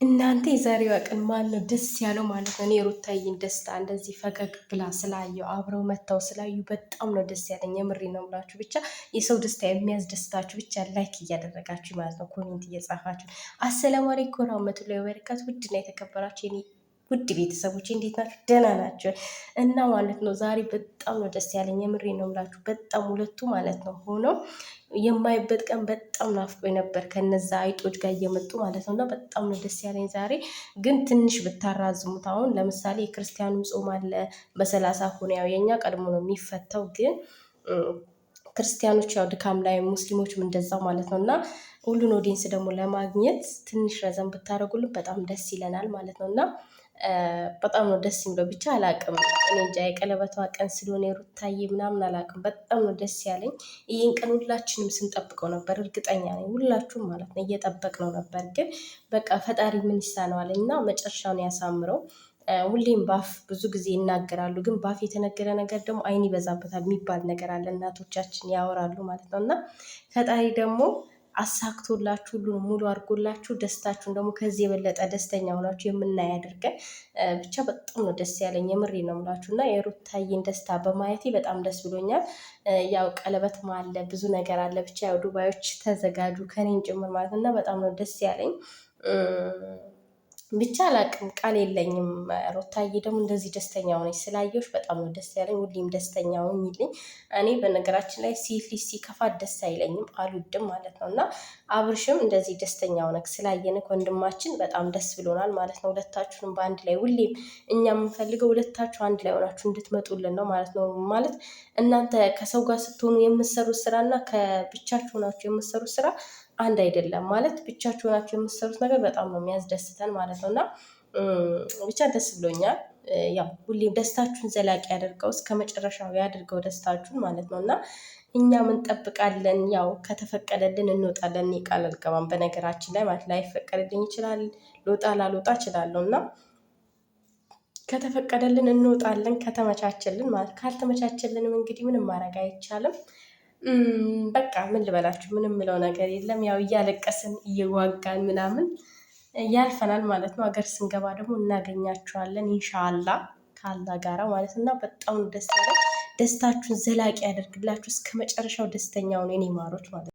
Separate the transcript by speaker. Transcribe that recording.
Speaker 1: እናንተ የዛሬዋ ቀን ማን ነው ደስ ያለው ማለት ነው? እኔ ሩታዬን ደስታ እንደዚህ ፈገግ ብላ ስላየው አብረው መጥተው ስላዩ በጣም ነው ደስ ያለኝ። የምሬ ነው ብላችሁ ብቻ የሰው ደስታ የሚያስደስታችሁ ብቻ ላይክ እያደረጋችሁ ማለት ነው፣ ኮሜንት እየጻፋችሁ። አሰላሙ አለይኩም ወራህመቱላሂ ወበረካቱ። ውድና የተከበራችሁ የኔ ውድ ቤተሰቦች እንዴት ናቸው? ደህና ናቸው እና ማለት ነው ዛሬ በጣም ነው ደስ ያለኝ። የምሬ ነው ብላችሁ በጣም ሁለቱ ማለት ነው ሆነው የማይበት ቀን በጣም ናፍቆ ነበር፣ ከነዛ አይጦች ጋር እየመጡ ማለት ነው። እና በጣም ነው ደስ ያለኝ ዛሬ። ግን ትንሽ ብታራዝሙት፣ አሁን ለምሳሌ የክርስቲያኑ ጾም አለ በሰላሳ ሆነ፣ ያው የኛ ቀድሞ ነው የሚፈታው። ግን ክርስቲያኖች ያው ድካም ላይ፣ ሙስሊሞችም እንደዛው ማለት ነው። እና ሁሉን ኦዲየንስ ደግሞ ለማግኘት ትንሽ ረዘም ብታደርጉልን በጣም ደስ ይለናል ማለት ነው። እና በጣም ነው ደስ የሚለው። ብቻ አላቅም እኔ እንጃ የቀለበቷ ቀን ስለሆነ የሩታዬ ምናምን አላቅም፣ በጣም ነው ደስ ያለኝ። ይህን ቀን ሁላችንም ስንጠብቀው ነበር፣ እርግጠኛ ነኝ ሁላችሁም ማለት ነው እየጠበቅነው ነበር። ግን በቃ ፈጣሪ ምን ይሳነዋል እና መጨረሻውን ያሳምረው። ሁሌም ባፍ ብዙ ጊዜ ይናገራሉ፣ ግን ባፍ የተነገረ ነገር ደግሞ አይን ይበዛበታል የሚባል ነገር አለ፣ እናቶቻችን ያወራሉ ማለት ነው። እና ፈጣሪ ደግሞ አሳክቶላችሁ ሁሉንም ሙሉ አድርጎላችሁ ደስታችሁን ደግሞ ከዚህ የበለጠ ደስተኛ ሆናችሁ የምናይ አድርገን። ብቻ በጣም ነው ደስ ያለኝ፣ የምሬ ነው የምላችሁ። እና የሩታዬን ደስታ በማየቴ በጣም ደስ ብሎኛል። ያው ቀለበት አለ፣ ብዙ ነገር አለ። ብቻ ያው ዱባዮች ተዘጋጁ ከኔም ጭምር ማለት ነው። እና በጣም ነው ደስ ያለኝ። ብቻ አላቅም ቃል የለኝም። ሩታዬ ደግሞ እንደዚህ ደስተኛ ሆነች ስላየሁሽ በጣም ነው ደስ ያለኝ። ሁሌም ደስተኛ ሆኝልኝ። እኔ በነገራችን ላይ ሴት ልጅ ሲከፋት ደስ አይለኝም፣ አልወድም ማለት ነው። እና አብርሽም እንደዚህ ደስተኛ ሆነክ ስላየንክ ወንድማችን በጣም ደስ ብሎናል ማለት ነው። ሁለታችሁንም በአንድ ላይ ሁሌም እኛ የምንፈልገው ሁለታችሁ አንድ ላይ ሆናችሁ እንድትመጡልን ነው ማለት ነው። ማለት እናንተ ከሰው ጋር ስትሆኑ የምትሰሩት ስራ እና ከብቻችሁ ሆናችሁ የምትሰሩት ስራ አንድ አይደለም ማለት። ብቻችሁ ሆናችሁ የምትሰሩት ነገር በጣም ነው የሚያስደስተን ማለት ነው። እና ብቻ ደስ ብሎኛል። ያው ሁሌም ደስታችሁን ዘላቂ ያደርገው፣ እስከ መጨረሻው ያድርገው ደስታችሁን ማለት ነው። እና እኛም እንጠብቃለን። ያው ከተፈቀደልን እንወጣለን። እኔ ቃል አልገባም በነገራችን ላይ ማለት ላይፈቀድልኝ ይችላል፣ ልወጣ ላልወጣ እችላለሁ። እና ከተፈቀደልን እንወጣለን፣ ከተመቻቸልን ማለት። ካልተመቻቸልንም እንግዲህ ምንም ማድረግ አይቻልም። በቃ ምን ልበላችሁ፣ ምንም ምለው ነገር የለም። ያው እያለቀስን እየዋጋን ምናምን ያልፈናል ማለት ነው። ሀገር ስንገባ ደግሞ እናገኛችኋለን ኢንሻአላ ካላ ጋራ ማለት እና በጣም ደስ ያለ። ደስታችሁን ዘላቂ ያደርግላችሁ፣ እስከ መጨረሻው ደስተኛውን የኔ ማሮች ማለት ነው።